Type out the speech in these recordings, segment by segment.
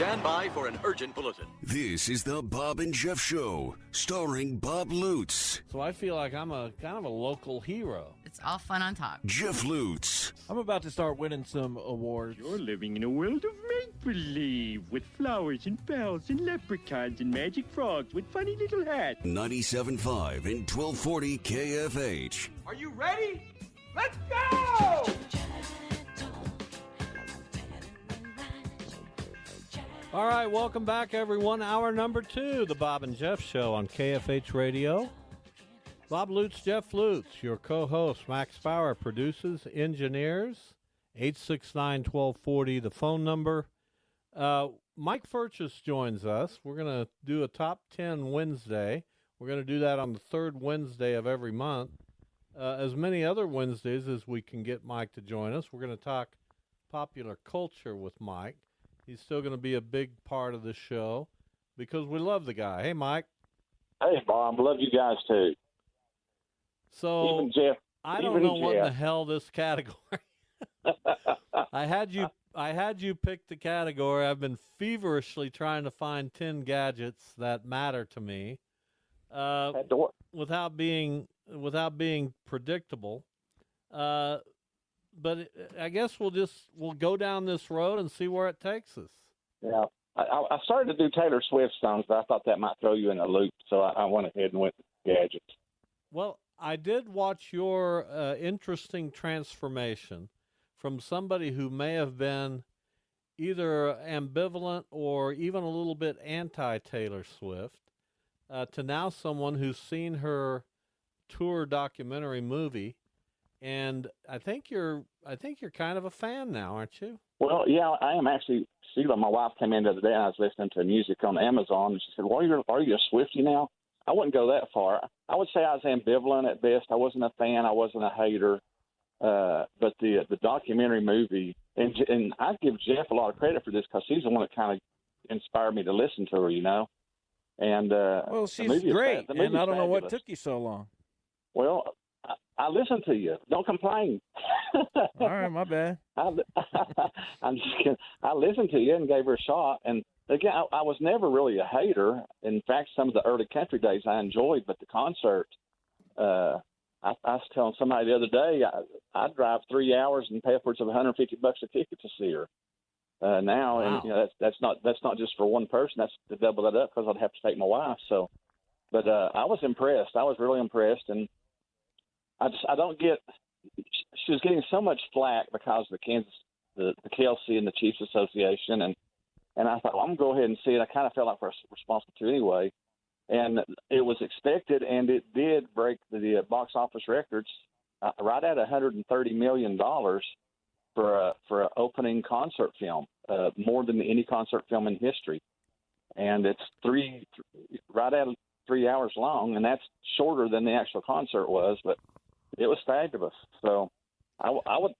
Stand by for an urgent bulletin. This is the Bob and Jeff Show, starring Bob Lutz. So I feel like I'm a kind of a local hero. It's all fun on top. Jeff Lutz. I'm about to start winning some awards. You're living in a world of make-believe with flowers and bells and leprechauns and magic frogs with funny little hats. 97.5 and 1240 KFH. Are you ready? Let's go! All right, welcome back, everyone. Hour number 2, the Bob and Jeff Show on KFH Radio. Bob Lutz, Jeff Lutz, your co-host. Max Bauer produces, engineers. 869-1240, the phone number. Mike Furches joins us. We're going to do a Top 10 Wednesday. We're going to do that on the third Wednesday of every month. As many other Wednesdays as we can get Mike to join us. We're going to talk popular culture with Mike. He's still going to be a big part of the show because we love the guy. Hey, Mike. Hey, Bob. Love you guys, too. So, even Jeff. I don't know what in the hell this category. I had you pick the category. I've been feverishly trying to find 10 gadgets that matter to me without being predictable. But I guess we'll go down this road and see where it takes us. Yeah. I started to do Taylor Swift songs, but I thought that might throw you in a loop, so I went ahead and went with gadgets. Well, I did watch your interesting transformation from somebody who may have been either ambivalent or even a little bit anti-Taylor Swift to now someone who's seen her tour documentary movie. And I think you're kind of a fan now, aren't you? Well, yeah, I am actually. Sheila, my wife, came in the other day, and I was listening to music on Amazon, and she said, "Well, are you a Swiftie now?" I wouldn't go that far. I would say I was ambivalent at best. I wasn't a fan. I wasn't a hater. But the documentary movie, and I give Jeff a lot of credit for this because he's the one that kind of inspired me to listen to her, you know. And well, she's great, and I don't know what took you so long. Well, I listened to you. Don't complain. All right, my bad. I'm just kidding. I listened to you and gave her a shot. And again, I was never really a hater. In fact, some of the early country days I enjoyed, but the concert, I was telling somebody the other day, I'd drive 3 hours and pay upwards of $150 a ticket to see her. Now, wow. And you know that's not just for one person. That's to double that up because I'd have to take my wife. So, but I was impressed. I was really impressed, and I don't get. She was getting so much flack because of the Kelsey and the Chiefs Association, and I thought, well, I'm gonna go ahead and see it. I kind of felt like we're responsible to anyway, and it was expected, and it did break the box office records right at $130 million for an opening concert film, more than any concert film in history, and it's right at 3 hours long, and that's shorter than the actual concert was, but it was fabulous. So I would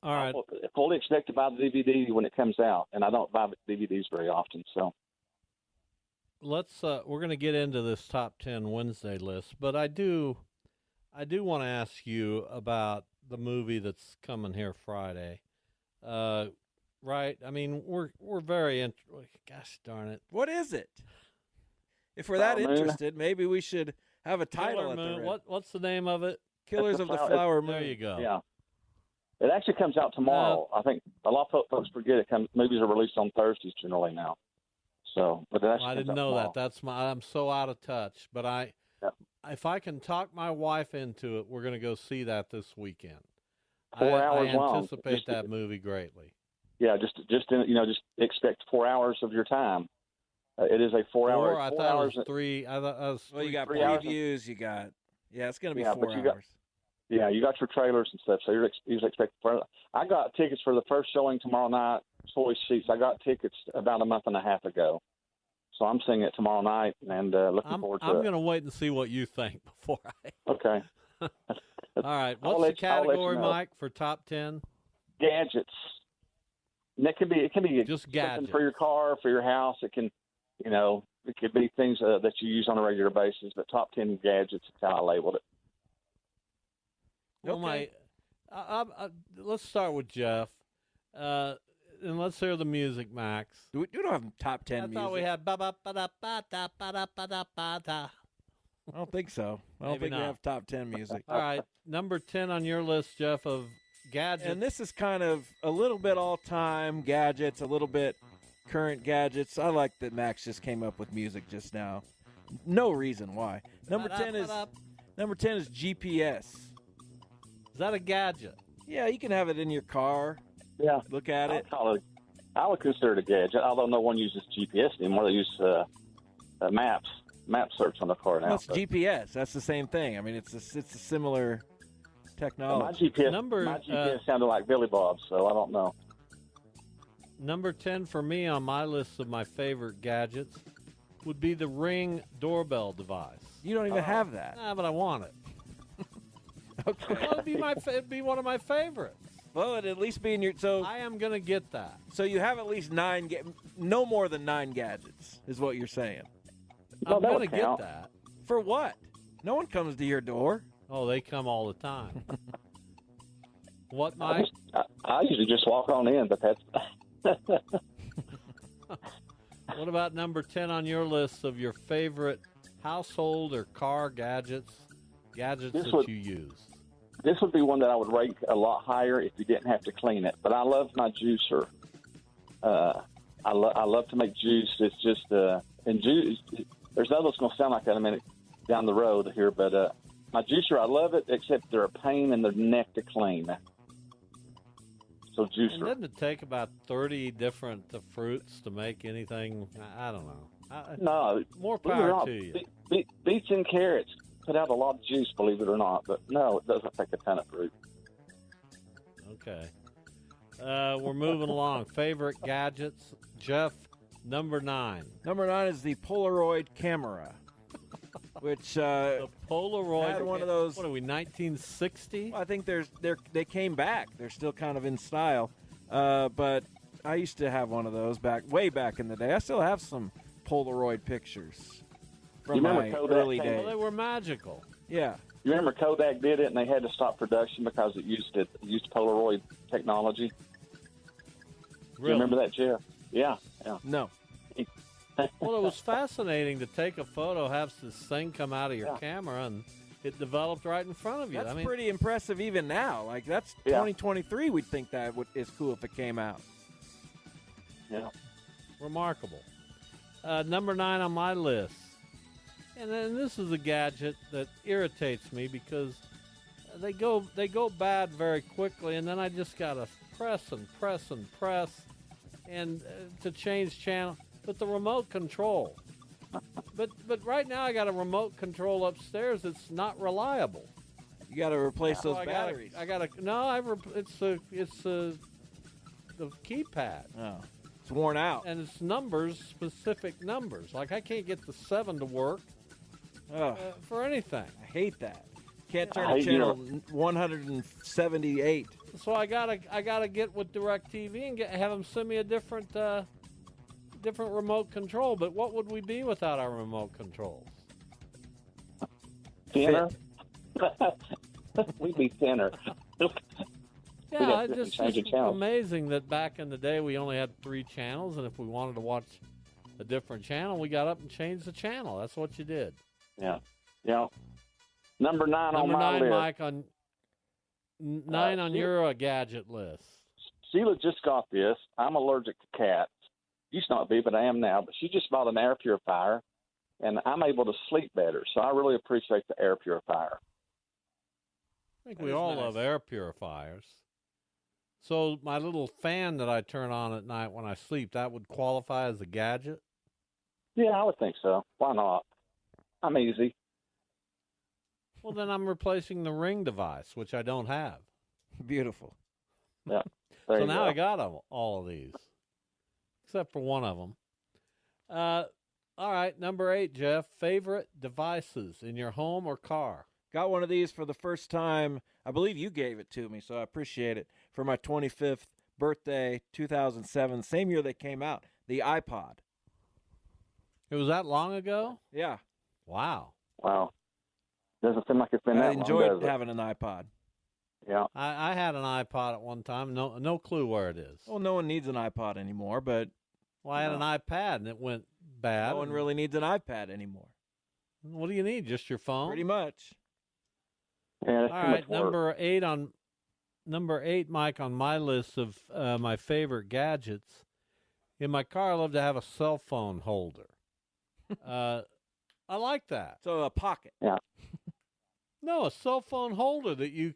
fully expect to buy the DVD when it comes out, and I don't buy DVDs very often. So let's we're going to get into this top 10 Wednesday list, but I do want to ask you about the movie that's coming here Friday. Right? I mean, we're very gosh darn it. What is it? If we're that interested, maybe we should have a title. What's the name of it? Killers of the Flower Moon. There you go. Yeah. It actually comes out tomorrow. I think a lot of folks forget it. Movies are released on Thursdays generally now. So, but I didn't know that. I'm so out of touch. But if I can talk my wife into it, we're going to go see that this weekend. 4 hours long. I anticipate that movie greatly. Yeah, just expect 4 hours of your time. It is a 4 hour. I thought it was 3. Well, you got previews. You got it's going to be 4 hours. You got your trailers and stuff, so you're expecting. I got tickets for the first showing tomorrow night. Choice seats. I got tickets about a month and a half ago, so I'm seeing it tomorrow night and looking forward to it. I'm going to wait and see what you think before I. Okay. All right. What's the category, Mike, for top 10? Gadgets. And it can be just something gadgets for your car, for your house. It can, it could be things that you use on a regular basis. But top 10 gadgets is how I labeled it. Well, let's start with Jeff. and let's hear the music, Max. We don't have top 10 I music. thought we had ba-ba-ba-da-ba-da-ba-da-ba-da. I don't think so. I don't Maybe think we not. have top 10 music. All right, number 10 on your list, Jeff, of gadgets. And this is kind of a little bit all-time gadgets, a little bit current gadgets. I like that Max just came up with music just now. No reason why. Number 10 is GPS. Is that a gadget? Yeah, you can have it in your car. Yeah. Look at it. I would consider it a gadget, although no one uses GPS anymore. They use maps, map search on the car now. That's GPS. That's the same thing. I mean, it's a similar technology. My GPS sounded like Billy Bob, so I don't know. Number 10 for me on my list of my favorite gadgets would be the Ring doorbell device. You don't even have that. Nah, but I want it. Okay. Well, it'd be one of my favorites. Well, it'd at least be in your... So I am going to get that. So you have at least no more than 9 gadgets, is what you're saying. I'm going to get that. For what? No one comes to your door. Oh, they come all the time. What, Mike? I usually just walk on in, but that's... What about number 10 on your list of your favorite household or car gadgets that you use? This would be one that I would rank a lot higher if you didn't have to clean it. But I love my juicer. I love to make juice. It's just and juice. There's others going to sound like that in a minute down the road here, but my juicer, I love it, except they're a pain in the neck to clean. So juicer. And doesn't it take about 30 different fruits to make anything? I don't know. No, more power to you. Beets and carrots put out a lot of juice, believe it or not. But no, it doesn't take a ton of fruit. Okay. We're moving along. Favorite gadgets, Jeff, number 9. Number 9 is the Polaroid camera, which the Polaroid had one of those. What are we, 1960? Well, I think they came back. They're still kind of in style, but I used to have one of those way back in the day. I still have some Polaroid pictures from my early days. Well, they were magical. Yeah. You remember Kodak did it, and they had to stop production because it used Polaroid technology. Really? Do you remember that, Jeff? Yeah. No. Well, it was fascinating to take a photo, have this thing come out of your camera, and it developed right in front of you. That's pretty impressive even now. Like, that's 2023. We'd think that is cool if it came out. Yeah. Remarkable. Number 9 on my list. And then this is a gadget that irritates me because they go bad very quickly, and then I just got to press and to change channel. But the remote control. But right now I got a remote control upstairs that's not reliable. You got to replace those batteries. It's the keypad. Oh, it's worn out. And it's numbers, specific numbers. Like I can't get the 7 to work for anything. I hate that. Can't turn to channel 178. So I gotta get with DirecTV and have them send me a different remote control. But what would we be without our remote controls? Thinner. We'd be thinner. Yeah, it's just amazing that back in the day we only had 3 channels, and if we wanted to watch a different channel, we got up and changed the channel. That's what you did. Yeah. Number 9 on my list. Number 9, Mike, on 9 on your gadget list. Sheila just got this. I'm allergic to cats. Used not to be, but I am now. But she just bought an air purifier, and I'm able to sleep better. So I really appreciate the air purifier. I think we all love air purifiers. So my little fan that I turn on at night when I sleep, that would qualify as a gadget? Yeah, I would think so. Why not? I'm easy. Well, then I'm replacing the Ring device, which I don't have. Beautiful. Yeah. So now I got all of these, except for one of them. All right, number 8, Jeff. Favorite devices in your home or car? Got one of these for the first time. I believe you gave it to me, so I appreciate it. For my 25th birthday, 2007, same year they came out, the iPod. It was that long ago? Yeah. Wow. Doesn't seem like it's been that long. I enjoyed having an iPod. Yeah. I had an iPod at one time. No clue where it is. Well, no one needs an iPod anymore, but Well, I had an iPad and it went bad. no one really needs an iPad anymore. What do you need? Just your phone? Pretty much. Yeah, All that's too right, much work. number 8, Mike, on my list of my favorite gadgets. In my car, I love to have a cell phone holder. I like that. So a pocket. Yeah. No, a cell phone holder that you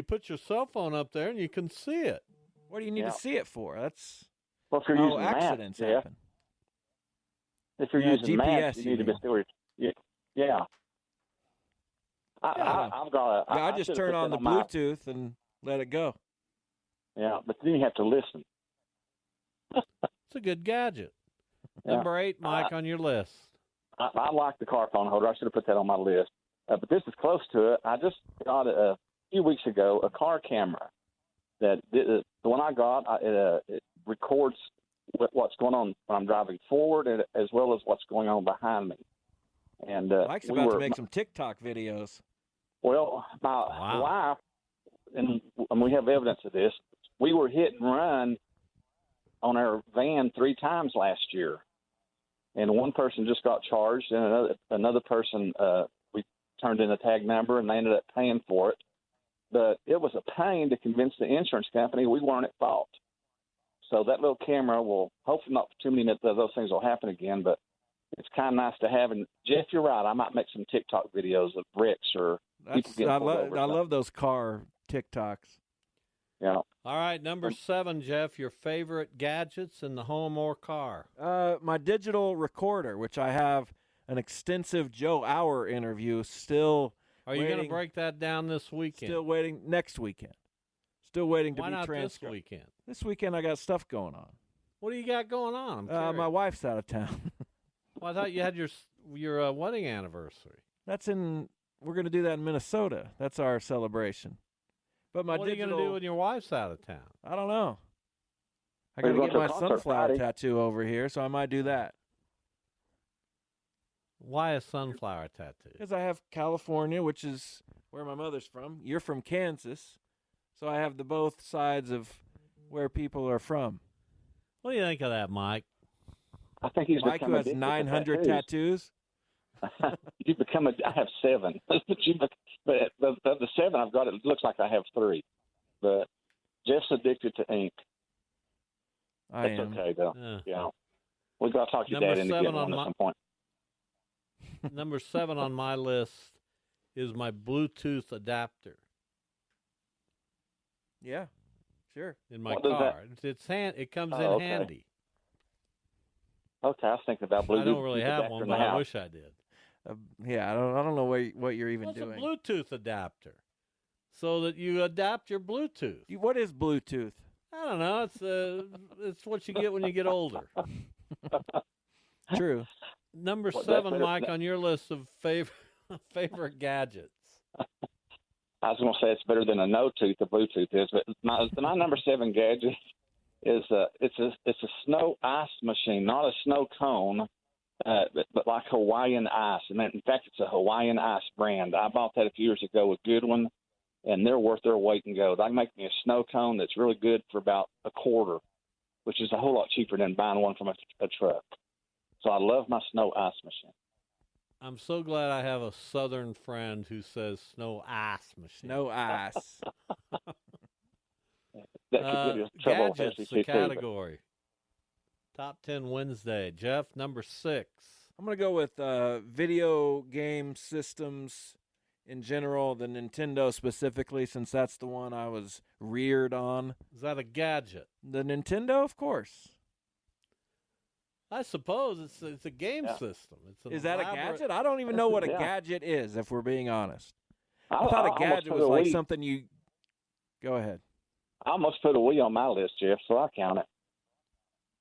put your cell phone up there and you can see it. What do you need to see it for? That's Well, if you're how using accidents maps, happen. If you're Yeah, using GPS, maps, you need to mean. be still. Yeah. I've got a. I just should've turn put on that the my- Bluetooth and let it go. Yeah, but then you have to listen. It's a good gadget. Yeah. Number 8, Mike, on your list. I like the car phone holder. I should have put that on my list. But this is close to it. I just got a few weeks ago a car camera. The one I got, it records what's going on when I'm driving forward, as well as what's going on behind me. And Mike's about to make some TikTok videos. Well, my wife, and we have evidence of this. We were hit and run on our van 3 times last year, and one person just got charged, and another person we turned in a tag number, and they ended up paying for it. But it was a pain to convince the insurance company we weren't at fault. So that little camera will hopefully not too many of those things will happen again, but it's kind of nice to have. And Jeff, you're right. I might make some TikTok videos of wrecks or people getting pulled over. I love those car TikToks. Yeah. All right, number 7, Jeff, your favorite gadgets in the home or car. My digital recorder, which I have an extensive Joe Hour interview still. Are you going to break that down this weekend? Still waiting next weekend. Still waiting to Why be not transcribed. this weekend? This weekend I got stuff going on. What do you got going on? I'm curious. My wife's out of town. Well, I thought you had your wedding anniversary. We're going to do that in Minnesota. That's our celebration. But What are you going to do when your wife's out of town? I don't know. I We're got to going get to a my concert sunflower Friday. tattoo over here, so I might do that. Why a sunflower tattoo? Because I have California, which is where my mother's from. You're from Kansas. So I have the both sides of where people are from. What do you think of that, Mike? I think he's Mike, who become has addicted to 900 tattoos. You've become I have 7. but the 7 I've got, it looks like I have 3. But Jeff's addicted to ink. I That's am. okay, though. Yeah. Yeah. We've got to talk your Number dad into 7 getting on one at some point. Number 7 on my list is my Bluetooth adapter Yeah, sure. in my What does car. It comes in okay. handy. Okay, I was thinking about Bluetooth. I don't really have adapter one, in the but I house. wish I did. Yeah, I don't know what you're even What's doing. a Bluetooth adapter? So that you adapt your Bluetooth. What is Bluetooth? I don't know. It's what you get when you get older. True. Number Well, 7, that's- Mike, on your list of favorite gadgets. I was going to say it's better than a no tooth. The Bluetooth is, but my number 7 gadget is it's a snow ice machine, not a snow cone, but like Hawaiian ice. And in fact, it's a Hawaiian ice brand. I bought that a few years ago, a good one, and they're worth their weight in gold. I can make me a snow cone that's really good for about $25, which is a whole lot cheaper than buying one from a truck. So I love my snow ice machine. I'm so glad I have a Southern friend who says snow ice machine. No ice. That could get us in trouble with Gadgets, SEC the too, category. Top 10 Wednesday. Jeff, number 6. I'm going to go with video game systems in general, the Nintendo specifically, since that's the one I was reared on. Is that a gadget? The Nintendo, of course. I suppose it's a game system. It's an Is that a elaborate- gadget? I don't even know what a Yeah. gadget is, if we're being honest. I I thought a almost gadget put was like Wii- something you... Go ahead. I almost put a Wii on my list, Jeff, so I count it.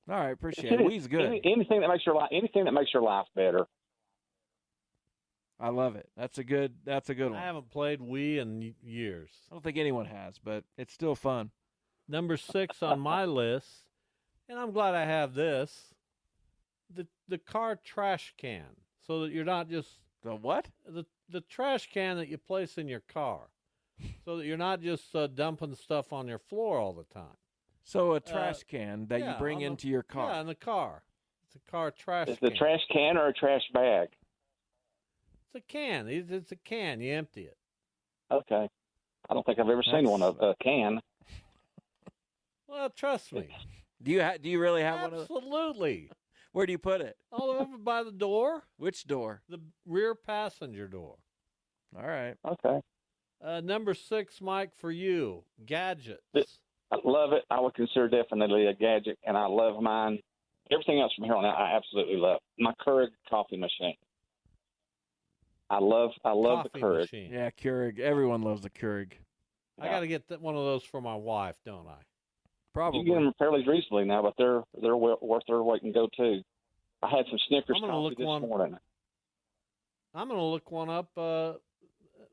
All right, appreciate it. Wii's good. Anything that makes your life better. I love it. That's a good I one. haven't played Wii in years. I don't think anyone has, but it's still fun. Number 6 on my list, and I'm glad I have this, the car trash can, so that you're not just The what? the trash can that you place in your car, so So that you're not just dumping stuff on your floor all the time. So a trash can that you bring into your car. Yeah, in the car. It's a car trash can. Is it a trash can or a trash bag? It's a can. It's a can. You empty it. Okay. I don't think I've ever seen one of a can. Well, trust me. Do you really have one of those? Absolutely. Where do you put it? All over by the door. Which door? The rear passenger door. All right. Okay. Number 6, Mike, for you. Gadgets. I love it. I would consider definitely a gadget, and I love mine. Everything else from here on out, I absolutely love. My Keurig coffee machine. I love Coffee the Keurig. machine. Yeah, Keurig. Everyone loves the Keurig. I got to get one of those for my wife, don't I? Probably. You can get them fairly reasonably now, but they're worth their weight in gold too. I had some Snickers coffee this morning. I'm going to look one up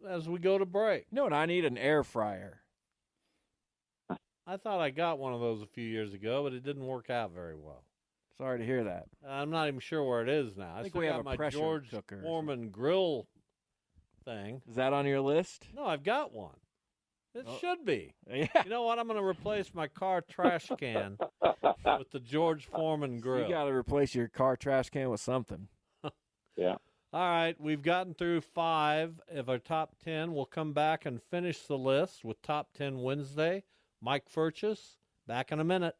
as we go to break. No, and I need an air fryer. I thought I got one of those a few years ago, but it didn't work out very well. Sorry to hear that. I'm not even sure where it is now. I think still we got have a my pressure George cooker. Foreman grill thing. Is that on your list? No, I've got one. It should be. Yeah. You know what? I'm going to replace my car trash can with the George Foreman grill. You got to replace your car trash can with something. Yeah. All right, we've gotten through 5 of our top 10. We'll come back and finish the list with Top 10 Wednesday. Mike Furches, back in a minute.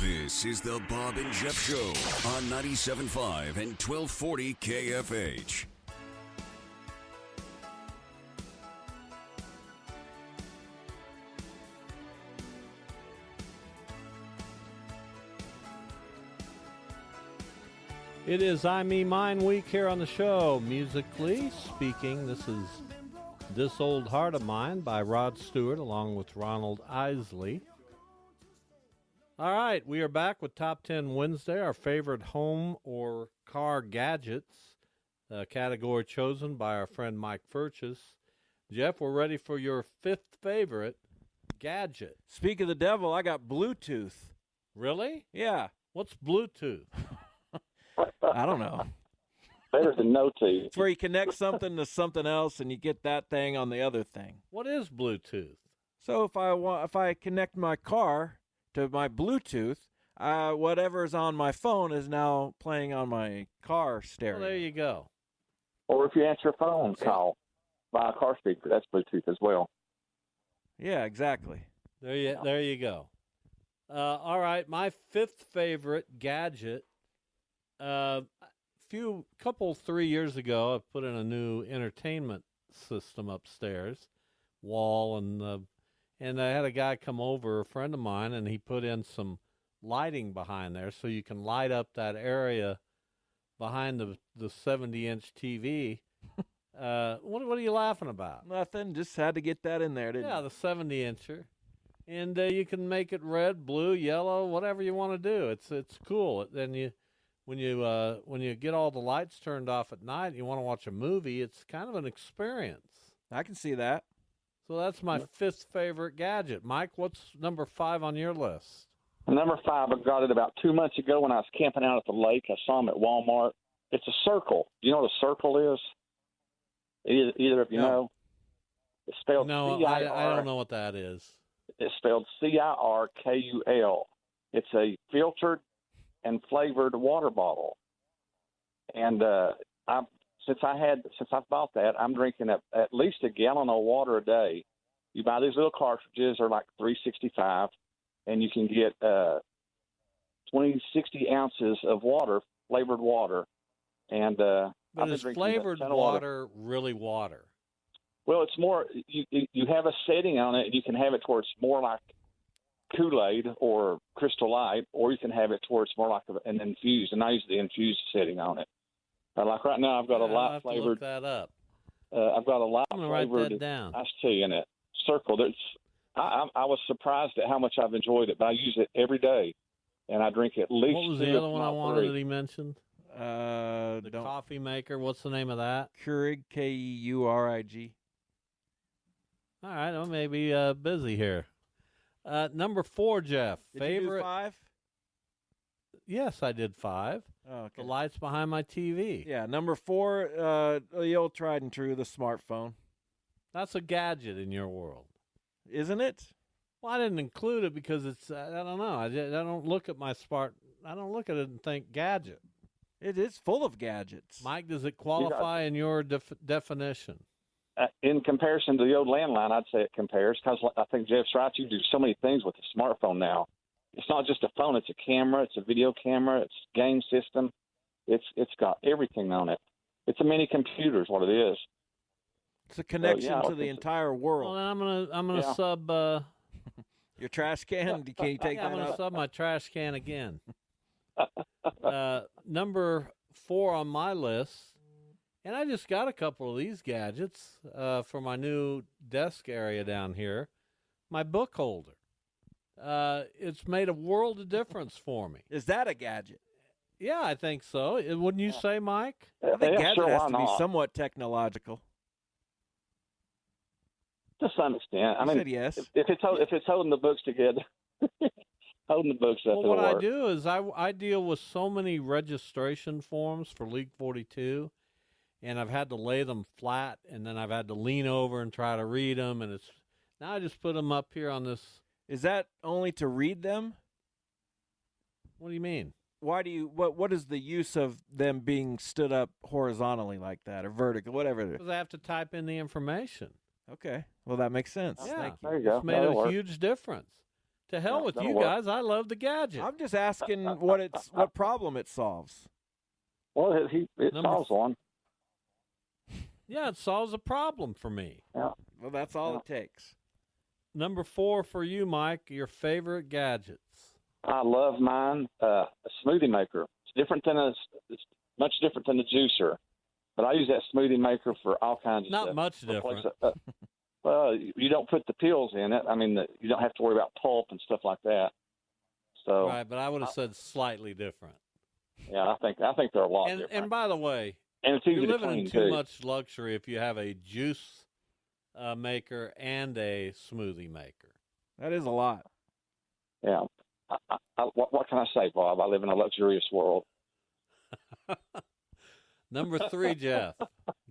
This is the Bob and Jeff Show on 97.5 and 1240 KFH. It is I, Me, Mine week here on the show. Musically speaking, this is This Old Heart of Mine by Rod Stewart along with Ronald Isley. All right, we are back with Top 10 Wednesday, our favorite home or car gadgets, category chosen by our friend Mike Furches. Jeff, we're ready for your 5th favorite gadget. Speak of the devil, I got Bluetooth. Really? Yeah. What's Bluetooth? I don't know. Better than no teeth. It's where you connect something to something else and you get that thing on the other thing. What is Bluetooth? So if I connect my car to my Bluetooth, whatever's on my phone is now playing on my car stereo. Well, there you go. Or if you answer a phone call by a car speaker, that's Bluetooth as well. Yeah, exactly. There you go. All right, my 5th favorite gadget. 3 years ago, I put in a new entertainment system upstairs, wall, and I had a guy come over, a friend of mine, and he put in some lighting behind there so you can light up that area behind the 70-inch TV. What are you laughing about? Nothing. Just had to get that in there, didn't you? Yeah, the 70-incher. And you can make it red, blue, yellow, whatever you want to do. It's cool. Then when you get all the lights turned off at night and you want to watch a movie, it's kind of an experience. I can see that. So that's my 5th favorite gadget. Mike, what's number 5 on your list? Number 5, I got it about 2 months ago when I was camping out at the lake. I saw them at Walmart. It's a circle. Do you know what a circle is? Either of you know? It's spelled No, I don't know what that is. It's spelled CIRKUL. It's a filtered and flavored water bottle. And since I've bought that, I'm drinking at least a gallon of water a day. You buy these little cartridges, they're like $3.65, and you can get 60 ounces of water, flavored water. And but is flavored water really water? Well, it's more. You have a setting on it, and you can have it towards more like Kool-Aid or Crystal Light, or you can have it towards more like an infused. And I use the infused setting on it. Like right now, I've got a light flavored. Look that up. I've got a lot I'm of going to write flavored that down. iced tea in it. Circle. I was surprised at how much I've enjoyed it, but I use it every day, and I drink at least. What was two, the other one I if not wanted three. that he mentioned? The coffee maker. What's the name of that? Keurig, Keurig. All right, I may be busy here. Number 4, Jeff. Did favorite? you do 5? Yes, I did 5. Oh, okay. The lights behind my TV. Yeah, number 4, the old tried and true, the smartphone. That's a gadget in your world. Isn't it? Well, I didn't include it because it's, I don't know. I don't look at my I don't look at it and think gadget. It is full of gadgets. Mike, does it qualify in your definition? In comparison to the old landline, I'd say it compares because I think Jeff's right. You do so many things with a smartphone now. It's not just a phone; it's a camera, it's a video camera, it's a game system. It's got everything on it. It's a mini computer, is what it is. It's a connection to the entire world. Well, I'm gonna sub your trash can. Can you take that I'm gonna out? sub my trash can again. Number 4 on my list, and I just got a couple of these gadgets for my new desk area down here. My book holder. It's made a world of difference for me. Is that a gadget? Yeah, I think so. Wouldn't you say, Mike? I think gadget sure, has to be not? somewhat technological. To some extent. I You mean, said yes. if it's holding the books together, holding the books up. Well, what it'll I work. do is I deal with so many registration forms for League 42, and I've had to lay them flat, and then I've had to lean over and try to read them, and now I just put them up here on this. Is that only to read them? What do you mean? Why do you? What is the use of them being stood up horizontally like that or vertical, whatever it is? Because I have to type in the information. Okay, well that makes sense. Yeah, Thank you. There you go. It's made That'll a work. huge difference. To hell Yeah, with that'll you work. guys. I love the gadget. I'm just asking what problem it solves. Well, it Number- solves one. Yeah, it solves a problem for me. Yeah. Well, that's all it takes. Number 4 for you, Mike, your favorite gadgets. I love mine. A smoothie maker. It's much different than a juicer, but I use that smoothie maker for all kinds of Not stuff. much different. Well, you don't put the pills in it. I mean, you don't have to worry about pulp and stuff like that. So, Right, but I would have said slightly different. yeah, I think they're a lot different. And by the way, And it's easy you're to living clean in too too. much luxury if you have a juice maker and a smoothie maker. That is a lot. Yeah. What can I say, Bob? I live in a luxurious world. Number 3, Jeff.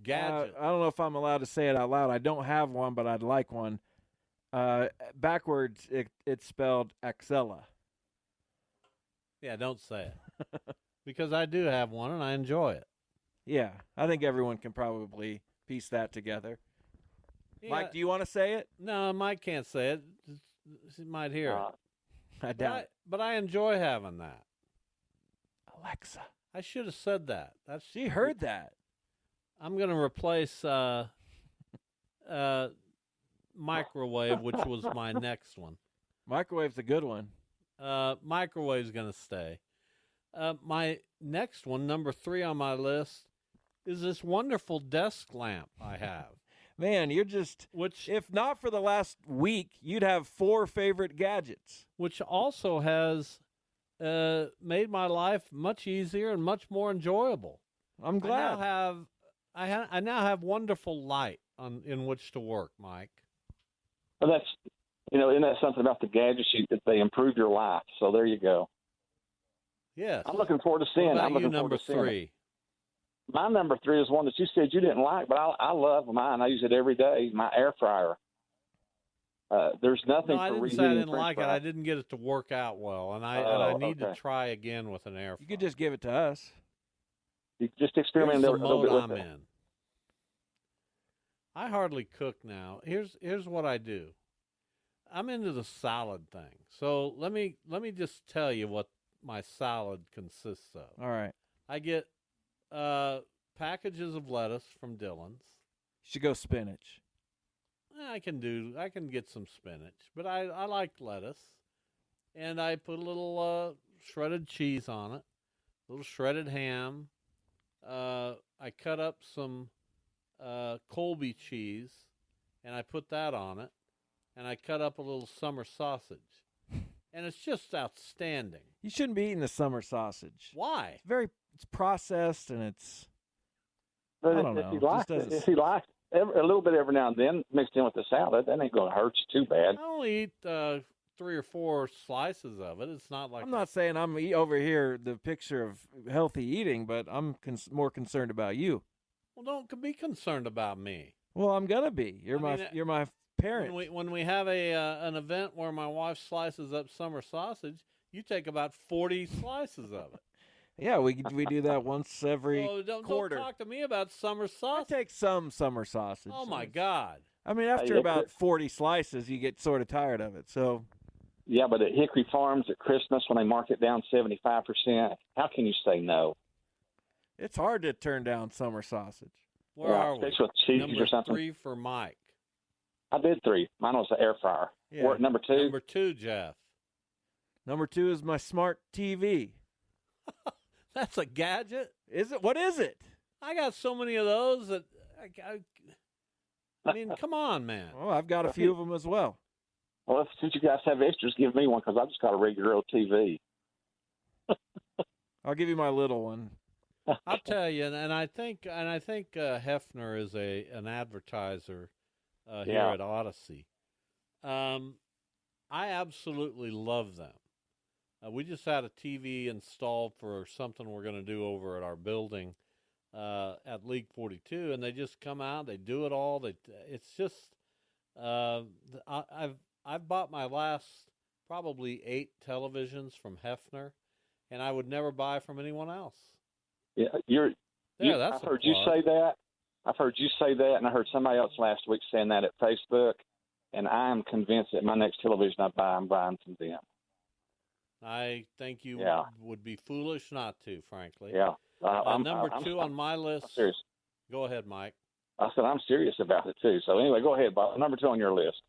Gadget. I don't know if I'm allowed to say it out loud. I don't have one, but I'd like one. Backwards, it's spelled Axella. Yeah, don't say it. Because I do have one and I enjoy it. Yeah, I think everyone can probably piece that together. Yeah, Mike, do you want to say it? No, Mike can't say it. He might hear it. I doubt it. But I enjoy having that. Alexa. I should have said that. She heard that. I'm going to replace microwave, which was my next one. Microwave's a good one. Microwave's going to stay. My next one, number 3 on my list, is this wonderful desk lamp I have. Man, you're just, if not for the last week, you'd have 4 favorite gadgets. Which also has made my life much easier and much more enjoyable. I'm glad. I now have wonderful light in which to work, Mike. Well, that's, isn't that something about the gadgets? They improve your life. So there you go. Yes. I'm looking forward to seeing it. What I'm about you, looking forward number to seeing 3? it. My number 3 is one that you said you didn't like, but I love mine. I use it every day. My air fryer. There's nothing. No, I for didn't say I reheating didn't French like it. fries. I didn't get it to work out well, and I need to okay. try again with an air fryer. You could just give it to us. You just experiment Here's a the little mode bit with I'm it. in. I hardly cook now. Here's what I do. I'm into the salad thing. So let me just tell you what my salad consists of. All right. I get packages of lettuce from Dillon's. You should go spinach. I can get some spinach, but I like lettuce. And I put a little shredded cheese on it, a little shredded ham. I cut up some Colby cheese, and I put that on it, and I cut up a little summer sausage. And it's just outstanding. You shouldn't be eating the summer sausage. Why? It's processed, and it's, But I don't know. If you like a little bit every now and then mixed in with the salad, that ain't going to hurt you too bad. I only eat 3 or 4 slices of it. It's not like I'm not saying I'm over here the picture of healthy eating, but I'm more concerned about you. Well, don't be concerned about me. Well, I'm gonna be. You're my parent. When we have an event where my wife slices up summer sausage, you take about 40 slices of it. Yeah, we do that once every quarter. Don't talk to me about summer sausage. I take some summer sausage. Oh my God! I mean, after about 40 slices, you get sort of tired of it. So. Yeah, but at Hickory Farms at Christmas, when they mark it down 75%, how can you say no? It's hard to turn down summer sausage. Where are we? With cheese Number or something. 3 for Mike. I did 3. Mine was the air fryer. Yeah. We're at number 2. Number 2, Jeff. Number 2 is my smart TV. That's a gadget? Is it? What is it? I got so many of those that I mean, come on, man. Oh, I've got a few of them as well. Well, since you guys have extras, give me one because I just got a regular old TV. I'll give you my little one. I'll tell you, and I think Hefner is an advertiser here at Odyssey. I absolutely love them. We just had a TV installed for something we're going to do over at our building at League 42, and they just come out, they do it all. It's just I've bought my last probably 8 televisions from Hefner, and I would never buy from anyone else. Yeah, I've heard you say that. I've heard you say that, and I heard somebody else last week saying that at Facebook, and I am convinced that my next television I buy, I'm buying from them. I think you would be foolish not to, frankly. Yeah. Number 2 on my list. I'm serious. Go ahead, Mike. I said I'm serious about it, too. So, anyway, go ahead, Bob. Number 2 on your list.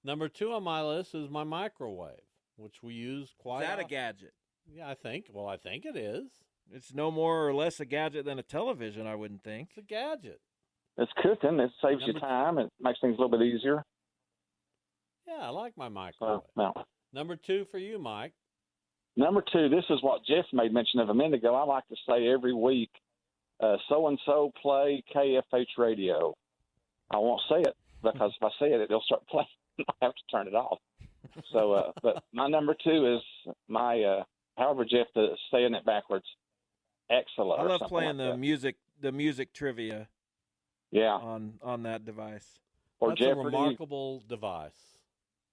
Number 2 on my list is my microwave, which we use quite Is that often. a gadget? Yeah, I think it is. It's no more or less a gadget than a television, I wouldn't think. It's a gadget. It's cooking. It saves you time. It makes things a little bit easier. Yeah, I like my microwave. Number 2 for you, Mike. Number 2, this is what Jeff made mention of a minute ago. I like to say every week, so-and-so play KFH radio. I won't say it because if I say it, it'll start playing. I have to turn it off. So, but my number 2 is my, however Jeff is saying it backwards, Excella. I love playing the music trivia. Yeah. On that device. Or That's Jeopardy. a remarkable device.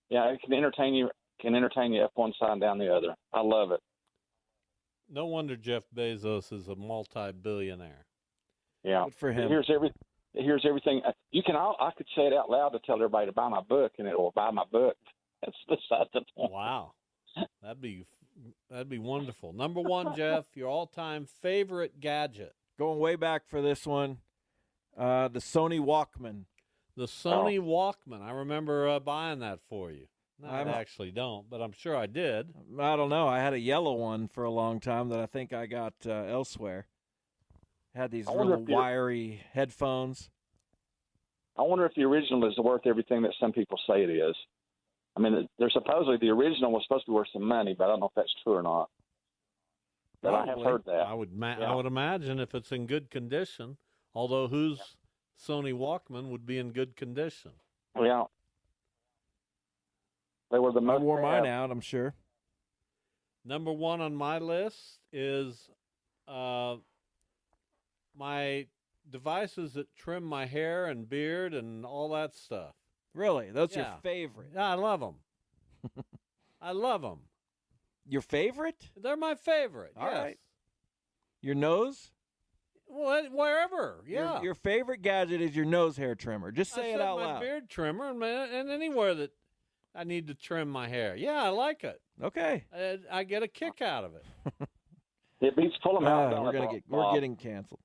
Yeah, it can entertain you up one side and down the other. I love it. No wonder Jeff Bezos is a multi-billionaire. Yeah. Good for him. Here's everything. I could say it out loud to tell everybody to buy my book, and it will buy my book. That's beside the point. Wow. That'd be wonderful. Number 1, Jeff, your all-time favorite gadget. Going way back for this one, the Sony Walkman. The Sony Walkman. I remember buying that for you. No, I actually don't, but I'm sure I did. I don't know. I had a yellow one for a long time that I think I got elsewhere. Had these little wiry headphones. I wonder if the original is worth everything that some people say it is. I mean, there's supposedly the original was supposed to be worth some money, but I don't know if that's true or not. But I have heard that. I would imagine if it's in good condition, although whose Sony Walkman would be in good condition? Yeah. They were the most. I wore mine out, I'm sure. Number 1 on my list is my devices that trim my hair and beard and all that stuff. Really? That's your favorite? Yeah, I love them. I love them. Your favorite? They're my favorite, All yes. right. Your nose? Well, wherever, yeah. Your favorite gadget is your nose hair trimmer. Just say it out my loud. beard trimmer and anywhere that I need to trim my hair. Yeah, I like it. Okay. I get a kick out of it. It beats pulling them out. We're getting canceled.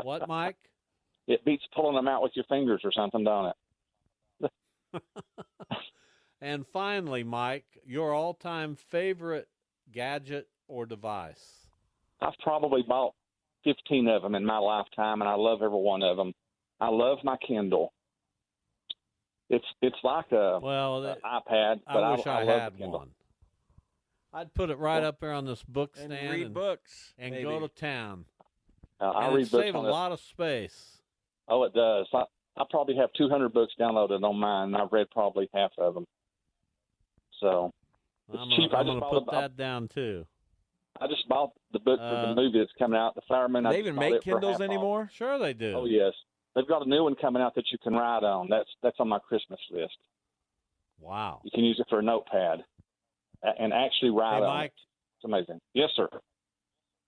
What, Mike? It beats pulling them out with your fingers or something, don't it? And finally, Mike, your all-time favorite gadget or device? I've probably bought 15 of them in my lifetime, and I love every one of them. I love my Kindle. It's like an iPad, but I wish I love had the Kindle. one. I'd put it right up there on this book stand and read books and maybe. go to town. I and read it'd books save a on it. lot of space. Oh, it does. I probably have 200 books downloaded on mine, and I've read probably half of them. So it's cheap. I'm going to put that down, too. I just bought the book for the movie that's coming out, The Fireman. Do they even make Kindles anymore? Sure they do. Oh, yes. They've got a new one coming out that you can write on. That's on my Christmas list. Wow. You can use it for a notepad and actually write on Mike, it. It's amazing. Yes, sir.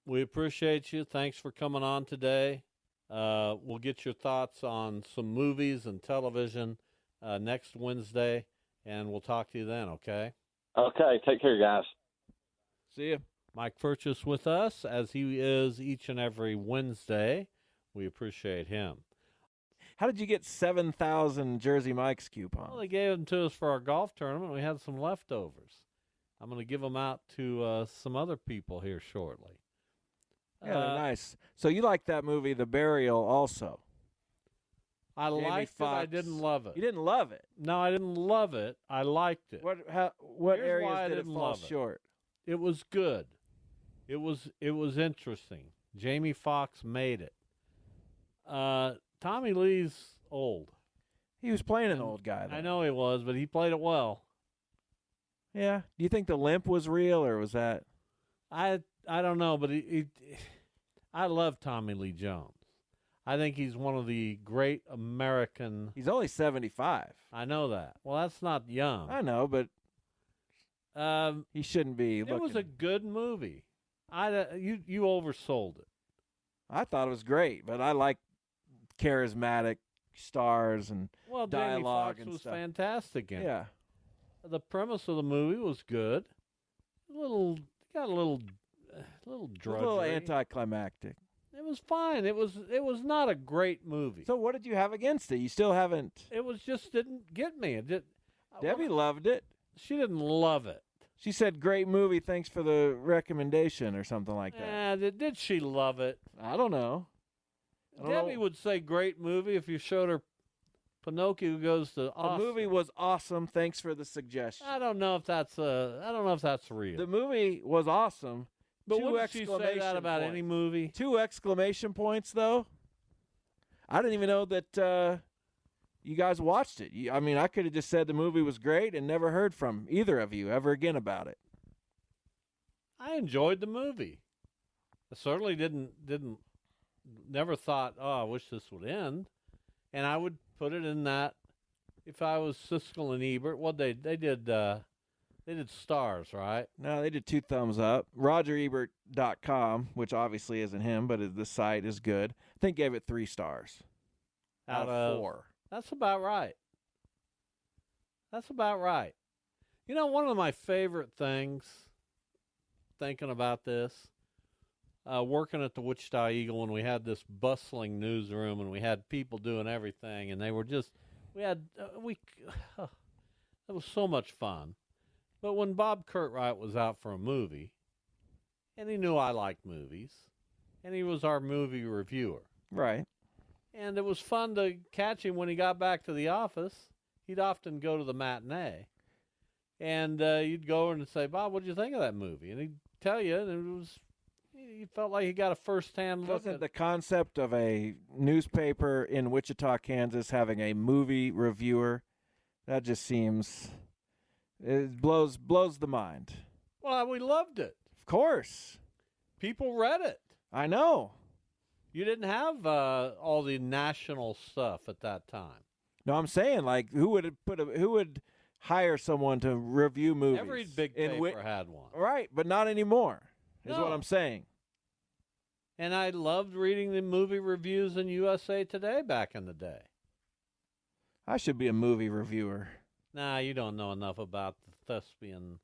We appreciate you. Thanks for coming on today. We'll get your thoughts on some movies and television next Wednesday, and we'll talk to you then, okay? Okay. Take care, guys. See you. Mike Furches with us, as he is each and every Wednesday. We appreciate him. How did you get 7,000 Jersey Mike's coupons? Well, they gave them to us for our golf tournament. We had some leftovers. I'm going to give them out to some other people here shortly. Yeah, they're nice. So you like that movie, The Burial, also? I liked it. I didn't love it. You didn't love it? No, I didn't love it. I liked it. What Here's areas why I did it didn't fall love it. short? It was good. It was interesting. Jamie Foxx made it. Tommy Lee's old. He was playing an old guy, though. I know he was, but he played it well. Yeah. Do you think the limp was real, or was that? I don't know, but I love Tommy Lee Jones. I think he's one of the great American. He's only 75. I know that. Well, that's not young. I know, but he shouldn't be. It was a good movie. You oversold it. I thought it was great, but I like charismatic stars and dialogue Jamie Foxx was stuff. fantastic in it. Yeah. The premise of the movie was good. Got a little drudgery. A little anticlimactic. It was fine. It was not a great movie. So what did you have against it? You still haven't. It was just didn't get me. It did. Debbie loved it. She didn't love it. She said, "Great movie. Thanks for the recommendation," or something like that. Did she love it? I don't know. Debbie would say great movie if you showed her Pinocchio goes to Austin. The movie was awesome. Thanks for the suggestion. I don't know if that's real. The movie was awesome. But wouldn't she say that about any movie? 2 exclamation points, though. I didn't even know that you guys watched it. I mean, I could have just said the movie was great and never heard from either of you ever again about it. I enjoyed the movie. I certainly never thought, I wish this would end. And I would put it in that if I was Siskel and Ebert. What they did stars, right? No, they did 2 thumbs up. RogerEbert.com, which obviously isn't him, but the site is good. I think gave it 3 stars out of 4. That's about right. You know, one of my favorite things, thinking about this, working at the Wichita Eagle when we had this bustling newsroom and we had people doing everything, and they were just, it was so much fun. But when Bob Curtright was out for a movie, and he knew I liked movies, and he was our movie reviewer. Right. And it was fun to catch him when he got back to the office. He'd often go to the matinee. And you'd go and say, Bob, what did you think of that movie? And he'd tell you, and he felt like he got a first-hand look. Doesn't the concept of a newspaper in Wichita, Kansas having a movie reviewer, that just seems, it blows the mind. Well, we loved it. Of course. People read it. I know. You didn't have all the national stuff at that time. No, I'm saying, like, who would hire someone to review movies? Every big paper had one. Right, but not anymore, is No. what I'm saying. And I loved reading the movie reviews in USA Today back in the day. I should be a movie reviewer. Nah, you don't know enough about the thespian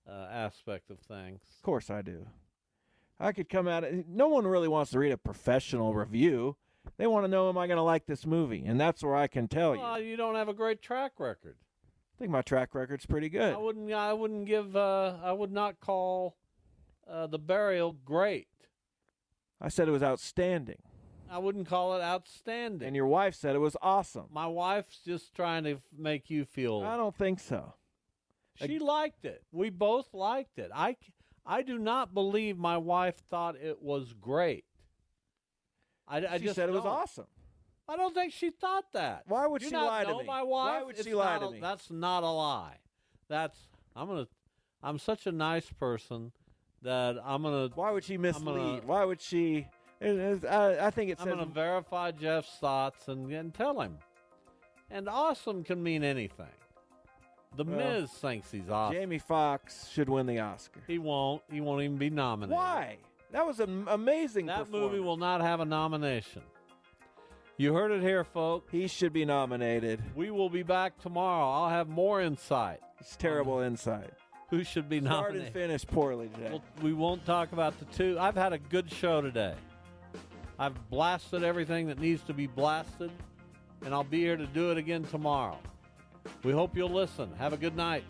aspect of things. Of course I do. I could come at it. No one really wants to read a professional review. They want to know, am I going to like this movie? And that's where I can tell you. Well, you don't have a great track record. I think my track record's pretty good. I would not call The Burial great. I said it was outstanding. I wouldn't call it outstanding. And your wife said it was awesome. My wife's just trying to make you feel. I don't think so. She liked it. We both liked it. I do not believe my wife thought it was great. I She just said it was don't. awesome. I don't think she thought that. Why would You she not lie to know me? my wife? Why would It's she lie not to a- me? That's not a lie. I'm such a nice person that I'm gonna. Why would she mislead? gonna- Why would she? I think it I'm says. gonna verify Jeff's thoughts and tell him. And awesome can mean anything. The Well, Miz thinks he's awesome. Jamie Foxx should win the Oscar. He won't. He won't even be nominated. Why? That was an amazing That performance. movie will not have a nomination. You heard it here, folks. He should be nominated. We will be back tomorrow. I'll have more insight. It's terrible insight. Who should be Start nominated? and finish poorly today. We won't talk about the two. I've had a good show today. I've blasted everything that needs to be blasted, and I'll be here to do it again tomorrow. We hope you'll listen. Have a good night.